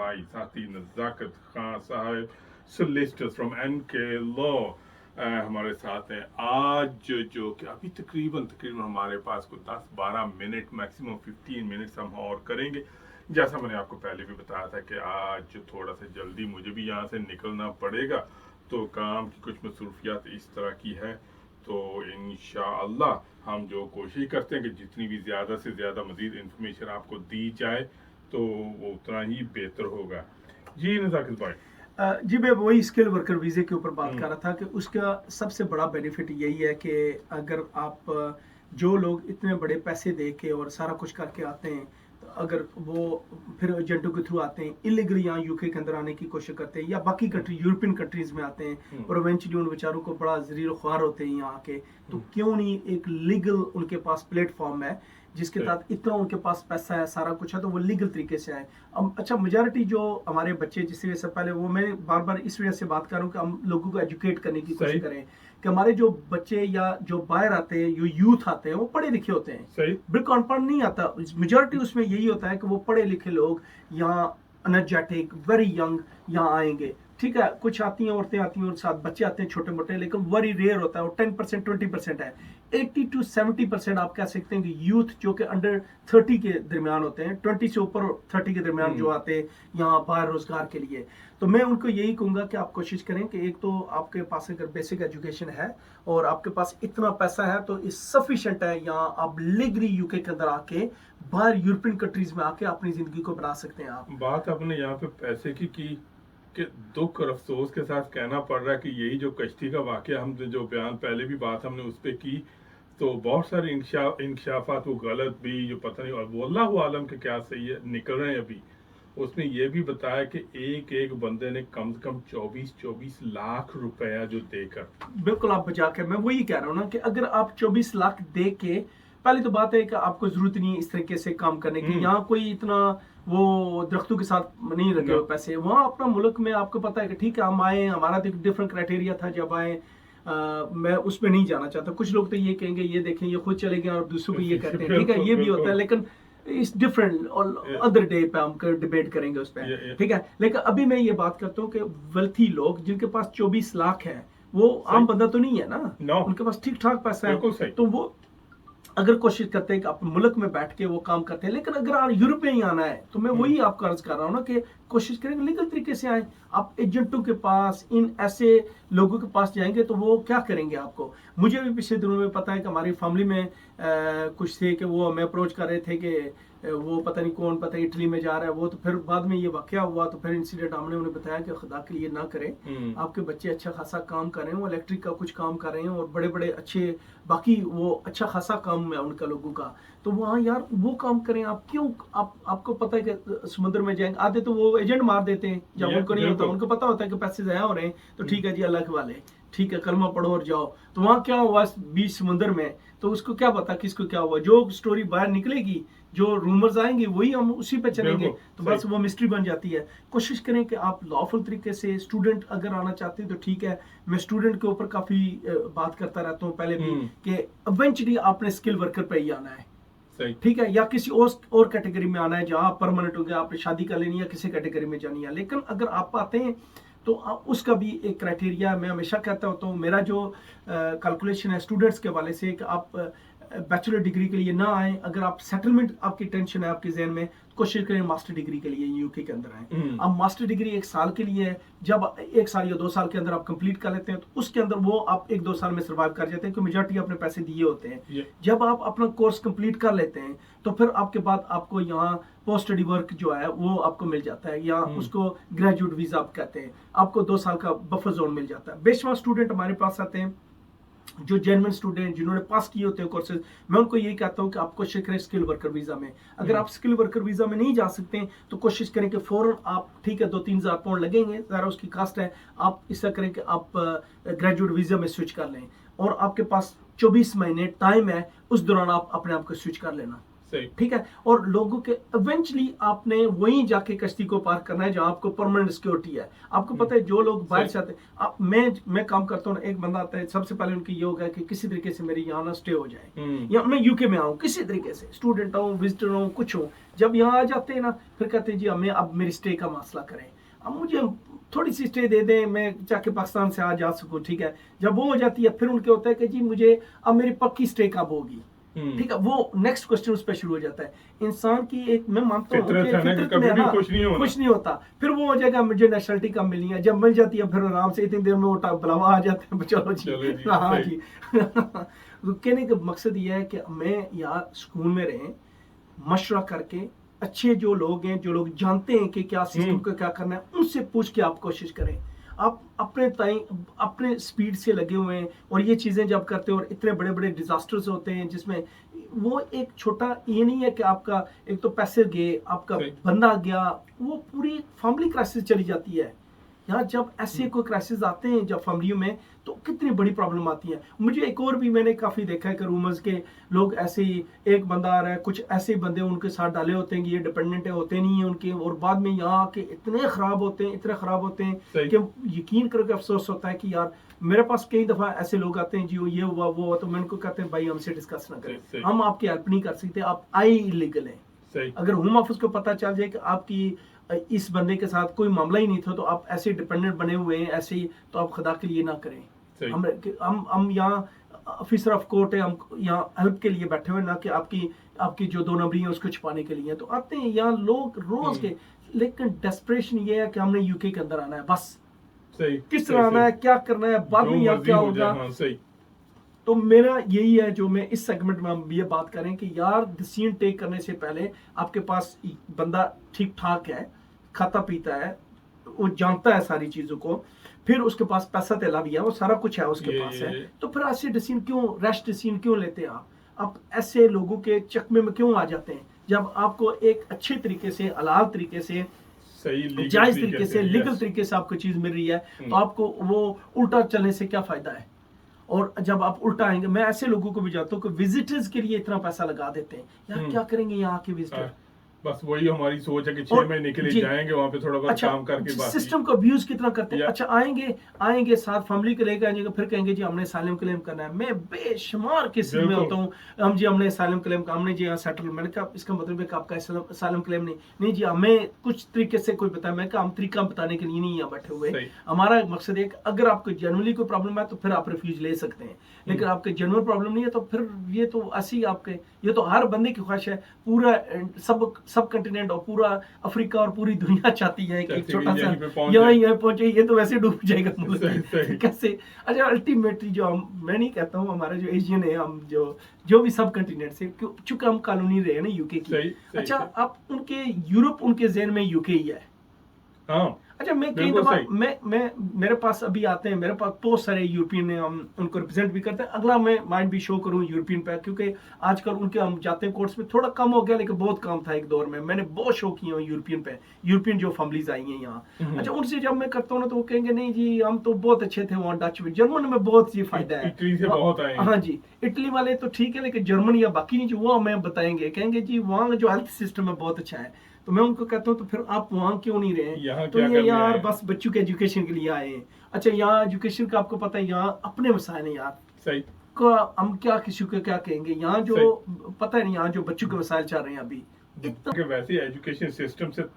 भाई साथी नज़ाकत खान साहब सोलिसिटर्स फ्रॉम एनके लॉ हमारे साथ हैं आज। जो कि अभी तकरीबन तकरीबन हमारे पास को 10-12 मिनट मैक्सिमम 15 मिनट्स हम और करेंगे। जैसा मैंने आपको पहले भी बताया था कि आज थोड़ा सा जल्दी मुझे भी यहाँ से निकलना पड़ेगा, तो काम की कुछ मसरूफियात इस तरह की है। तो इंशाअल्लाह हम जो कोशिश करते हैं कि जितनी भी ज़्यादा से ज़्यादा मज़ीद इंफॉर्मेशन आपको दी जाए तो वो उतना ही बेहतर होगा। जी नज़ाकत भाई। जी मैं वही स्किल वर्कर वीज़े के ऊपर बात कर रहा था कि उसका सबसे बड़ा बेनिफिट यही है कि अगर आप जो लोग इतने बड़े पैसे दे के और सारा कुछ करके आते हैं, तो अगर वो फिर एजेंटों के थ्रू आते हैं, इलीगल यहाँ यूके के अंदर आने की कोशिश करते हैं या बाकी कंट्री यूरोपियन कंट्रीज़ में आते हैं और इवेंचुअली उन बेचारों को बड़ा ज़रीर ख्वार होते हैं यहाँ आके, तो क्यों नहीं एक लीगल उनके पास प्लेटफॉर्म है जिसके तहत इतना उनके पास पैसा है, सारा कुछ है, तो वो लीगल तरीके से आए। अब अच्छा मेजॉरिटी जो हमारे बच्चे, जिसकी वजह से पहले वो मैं बार बार इस वजह से बात कर रहा हूँ कि हम लोगों को एजुकेट करने की कोशिश करें कि हमारे जो बच्चे या जो बाहर आते हैं, जो यूथ आते हैं, वो पढ़े लिखे होते हैं, बिल्कुल अनपढ़ नहीं आता। मेजॉरिटी उसमें यही होता है कि वो पढ़े लिखे लोग यहाँ एनर्जेटिक वेरी यंग यहाँ आएंगे। ठीक है, कुछ आती हैं औरतें आती हैं और साथ बच्चे आते हैं छोटे मोटे, लेकिन वेरी रेयर होता है, वो 10% 20% है। 80 to 70% आप कह सकते हैं कि यूथ जो कि अंडर 30 के दरमियान होते हैं, 20 से ऊपर 30 के दरमियान जो आते हैं यहाँ बाहर रोजगार के लिए, तो मैं उनको यही कहूँगा कि आप कोशिश करें कि एक तो आपके पास अगर बेसिक एजुकेशन है और आपके पास इतना पैसा है तो इस सफिशिएंट है, यहाँ आप लीगली यूके के अंदर आके बाहर यूरोपियन कंट्रीज में आके अपनी जिंदगी को बना सकते हैं। आप बात आपने यहाँ पे पैसे की कि दुख और अफसोस के साथ कहना पड़ रहा है कि यही जो कश्ती का वाकया हम जो बयान पहले भी बात हमने उस पर की, तो बहुत सारे इंकशाफात वो गलत भी जो पता नहीं, और वो अल्लाह आलम के क्या सही है निकल रहे हैं अभी। उसने ये भी बताया कि एक एक बंदे ने कम से कम 24 लाख रुपया जो देकर, बिल्कुल आप बचा के, मैं वही कह रहा हूँ ना कि अगर आप 24 लाख दे के, पहली तो बात है कि आपको जरूरत नहीं है इस तरीके से काम करने की। यहाँ कोई इतना वो दरख्तों के साथ नहीं लगे हुए पैसे, वहाँ अपना मुल्क में आपको पता है कि ठीक है हम आए, हमारा तो डिफरेंट क्राइटेरिया था जब आए। मैं उसमें नहीं जाना चाहता। कुछ लोग तो ये कहेंगे ये देखें ये खुद चले गए और दूसरों को ये कहते हैं, ठीक है ये भी होता है, लेकिन इस डिफरेंट और अदर डे पे हम डिबेट करेंगे उस पर, ठीक है। लेकिन अभी मैं ये बात करता हूँ कि वेल्थी लोग जिनके पास 24 लाख है, वो आम बंदा तो नहीं है ना, उनके पास ठीक ठाक पैसा है, तो वो अगर कोशिश करते हैं कि अपने मुल्क में बैठ के वो काम करते हैं। लेकिन अगर यूरोप में ही आना है तो मैं वही आपको अर्ज कर रहा हूँ ना कि कोशिश करेंगे लीगल तरीके से आए। आप एजेंटों के पास, इन ऐसे लोगों के पास जाएंगे तो वो क्या करेंगे आपको। मुझे भी पिछले दिनों में पता है कि हमारी फैमिली में कुछ थे कि वो हमें अप्रोच कर रहे थे कि वो पता नहीं कौन, पता इटली में जा रहा है वो, तो फिर बाद में ये वाकया हुआ, तो फिर इंसिडेंट हमने उन्हें बताया कि खुदा के लिए ना करें, आपके बच्चे अच्छा खासा काम कर रहे हैं, वो इलेक्ट्रिक का कुछ काम कर रहे हैं और बड़े बड़े अच्छे, बाकी वो अच्छा खासा काम है उनका लोगों का, तो वहाँ यार वो काम करें। आप क्यों, आपको पता है कि समुद्र में जाएंगे, आधे तो वो एजेंट मार देते हैं जब उनको नहीं होता, उनको पता होता है कि पैसे ज़ाया हो रहे हैं, तो ठीक है जी अल्लाह के वाले, ठीक है कलमा पढ़ो और जाओ। तो वहाँ क्या हुआ बीच समुद्र में, तो उसको क्या पता किसको क्या हुआ। जो स्टोरी बाहर निकलेगी, जो रूमर्स आएंगे, वही हम उसी पे चलेंगे, तो बस वो मिस्ट्री बन जाती है। कोशिश करें कि आप लॉफुल तरीके से, स्टूडेंट अगर आना चाहते हैं तो ठीक है, मैं स्टूडेंट के ऊपर काफ़ी बात करता रहता हूँ पहले भी कि इवेंचुअली आपने स्किल वर्कर पे ही आना है, ठीक है, या किसी और कैटेगरी में आना है जहाँ आप परमानेंट हो गया, आपने शादी कर लेनी है, किसी कैटेगरी में जानी है। लेकिन अगर आप आते हैं तो उसका भी एक क्राइटेरिया मैं हमेशा कहता होता हूँ। मेरा जो कैलकुलेशन है स्टूडेंट्स के वाले से कि आप बैचलर डिग्री के लिए ना आए, अगर आप सेटलमेंट आपकी टेंशन है आपके जहन में, कोशिश करें मास्टर डिग्री के लिए यूके के अंदर आए। अब मास्टर डिग्री 1 साल के लिए है, जब 1 साल या 2 साल के अंदर आप कंप्लीट कर लेते हैं तो उसके अंदर वो आप 1-2 साल में सर्वाइव कर जाते हैं, क्योंकि मेजॉरिटी अपने पैसे दिए होते हैं। जब आप अपना कोर्स कंप्लीट कर लेते हैं तो फिर आपके बाद आपको यहाँ पोस्ट स्टडी वर्क जो है वो आपको मिल जाता है, या उसको ग्रेजुएट वीजा आप कहते हैं, आपको 2 साल का बफर जोन मिल जाता है। बेशुमार स्टूडेंट हमारे पास आते हैं जो जेन्युइन स्टूडेंट जिन्होंने पास किए होते हैं कोर्सेज, मैं उनको यही कहता हूँ कि आप कोशिश करें स्किल वर्कर वीजा में। अगर आप स्किल वर्कर वीजा में नहीं जा सकते हैं तो कोशिश करें कि फौरन आप, ठीक है 2-3 हज़ार पाउंड लगेंगे, ज़रा उसकी कास्ट है, आप इस तरह करें कि आप ग्रेजुएट वीजा में स्विच कर लें और आपके पास 24 महीने टाइम है, उस दौरान आप अपने आप को स्विच कर लेना। सही ठीक है। और लोगों के इवेंचुअली आपने वहीं जाके कश्ती को पार करना है जहां आपको परमानेंट सिक्योरिटी है। आपको पता है जो लोग बाहर से आते हैं, आप मैं काम करता हूँ, एक बंदा आता है, सबसे पहले उनकी ये होगा कि किसी तरीके से मेरी यहाँ ना स्टे हो जाए, या मैं यूके में आऊँ किसी तरीके से, स्टूडेंट हूँ, विजिटर हूँ, कुछ हूँ। जब यहाँ आ जाते हैं ना, फिर कहते हैं जी हमें अब मेरी स्टे का मसला करें, अब मुझे थोड़ी सी स्टे दे दें, मैं जाके पाकिस्तान से आ जा सकूं, ठीक है। जब वो हो जाती है, फिर उनके होता है कि जी मुझे अब मेरी पक्की स्टे कब होगी, ठीक है। वो नेक्स्ट क्वेश्चन उस पर शुरू हो जाता है। इंसान की एक, मैं मानता हूँ फितरत है ना कि कभी भी खुश नहीं होता। फिर वो हो जाएगा मुझे नेशनलिटी कब मिलनी है, जब मिल जाती है फिर आराम से इतनी देर में वो बुलावा आ जाता है, चलो जी हाँ जी। तो कहने का मकसद ये है कि मैं यार स्कूल में रहें, मशवरा करके, अच्छे जो लोग हैं, जो लोग जानते हैं कि क्या सिस्टम को क्या करना है, उनसे पूछ के आप कोशिश करें। आप अपने अपने स्पीड से लगे हुए हैं, और ये चीज़ें जब करते हैं और इतने बड़े बड़े डिजास्टर्स होते हैं जिसमें वो एक छोटा ये नहीं है कि आपका एक तो पैसे गए, आपका बंदा गया, वो पूरी फैमिली क्राइसिस चली जाती है। यार जब ऐसे कोई क्राइसिस आते हैं जब फैमिलियों में, तो कितनी बड़ी प्रॉब्लम आती है। मुझे एक और भी मैंने काफ़ी देखा है कि रूमर्स के लोग ऐसे ही, एक बंदा आ रहा है, कुछ ऐसे बंदे उनके साथ डाले होते हैं कि ये डिपेंडेंट है, होते नहीं है उनके, और बाद में यहाँ के इतने ख़राब होते हैं, इतने ख़राब होते हैं कि यकीन करके अफसोस होता है कि यार मेरे पास कई दफ़ा ऐसे लोग आते हैं जी ये हुआ वो हुआ, तो मैं उनको कहते हैं भाई हमसे डिस्कस ना करें, हम आपकी हेल्प नहीं कर सकते, आप आए इलीगल हैं। अगर होम ऑफिस को पता चल जाए कि आपकी इस बंदे के साथ कोई मामला ही नहीं था, तो आप ऐसे डिपेंडेंट बने हुए हैं ऐसे ही, तो आप खुदा के लिए ना करें। हम यहाँ ऑफिसर ऑफ कोर्ट है, हम यहाँ हेल्प के लिए बैठे हुए, ना कि आपकी जो 2 नंबरी है उसको छुपाने के लिए। तो आते हैं यहाँ लोग रोज के, लेकिन डेस्परेशन ये है कि हमने यूके के अंदर आना है, बस किस तरह आना है, क्या करना है, बाद में यहाँ क्या होगा। तो मेरा यही है जो मैं इस सेगमेंट में हम ये बात करें कि यार डिसीजन टेक करने से पहले आपके पास बंदा ठीक ठाक है, खाता पीता है, वो जानता है सारी चीजों को, फिर उसके पास पैसा तेला भी है, वो सारा कुछ है उसके पास है, तो फिर ऐसे डिसीजन क्यों, रैश डिसीजन क्यों लेते हैं आप ऐसे लोगों के चकमे में क्यों आ जाते हैं, जब आपको एक अच्छे तरीके से, हलाल तरीके से, जायज तरीके से, लीगल तरीके से आपको चीज मिल रही है, तो आपको वो उल्टा चलने से क्या फायदा है। और जब आप उल्टा आएंगे, मैं ऐसे लोगों को भी जानता हूँ कि विजिटर्स के लिए इतना पैसा लगा देते हैं, यार क्या करेंगे यहाँ के विजिटर, बस वही हमारी सोच है कि 6 महीने के लिए जाएंगे वहां पे थोड़ा बहुत काम करके, बात सिस्टम को अब्यूज कितना करते हैं। अच्छा आएंगे साथ फैमिली को लेकर आएंगे, फिर कहेंगे जी हमने असाइलम क्लेम करना है। मैं बेशुमार केसेस में होता हूँ, हम जी हमने असाइलम क्लेम, हमने जी यहाँ सेटल, मैंने कहा इसका मतलब है कि आपका असाइलम क्लेम नहीं जी, हमें कुछ तरीके से कोई बताया। मैं कहा हम तरीका बताने के लिए नहीं यहाँ बैठे हुए, हमारा मकसद है कि अगर आपको जनरली कोई प्रॉब्लम है तो फिर आप रिफ्यूज ले सकते हैं, लेकिन आपके जनरल प्रॉब्लम नहीं है तो फिर ये तो ऐसी आपके, ये तो हर बंदे की ख्वाहिश है, पूरा सब कंटिनेंट और पूरा अफ्रीका और पूरी दुनिया चाहती है कि छोटा सा यहाँ पहुंचे, ये तो वैसे डूब जाएगा मुल्क कैसे। अच्छा अल्टीमेटली जो मैं नहीं कहता हूँ, हमारे जो एशियन है, हम जो भी सब कंटिनेंट से, चूंकि हम कॉलोनी रहे हैं ना यूके की। अच्छा अब उनके यूरोप उनके ज़हन में यूके ही है। अच्छा मैं कई दफा मैं मेरे पास अभी आते हैं, मेरे पास बहुत सारे यूरोपियन हैं, हम उनको रिप्रेजेंट भी करते हैं। अगला मैं माइंड भी शो करूं यूरोपियन पे, क्योंकि आजकल उनके हम जाते हैं कोर्स में, थोड़ा कम हो गया लेकिन बहुत कम था एक दौर में, मैंने बहुत शो किए हैं यूरोपियन पे, यूरोपियन जो फैमिलीज आई हैं यहाँ। अच्छा उनसे जब मैं करता हूँ ना, तो वो कहेंगे नहीं जी हम तो बहुत अच्छे थे वहाँ डच में, जर्मन में बहुत ही फायदा है, इटली से बहुत आए। हाँ जी इटली वाले तो ठीक है, लेकिन जर्मन या बाकी नहीं जो वो हमें बताएंगे, कहेंगे जी वहाँ जो हेल्थ सिस्टम है बहुत अच्छा है। तो मैं उनको कहता हूँ तो फिर आप वहाँ क्यों नहीं रहे, तो ये यार बस बच्चों के एजुकेशन के लिए आए हैं। अच्छा यहाँ एजुकेशन का आपको पता है, यहाँ अपने मसाइल हैं यार, सही को हम क्या किसी को क्या कहेंगे, यहाँ जो पता है नहीं, यहाँ जो बच्चों के मसाइल चल रहे हैं अभी कि वैसे एजुकेशन सिस्टम से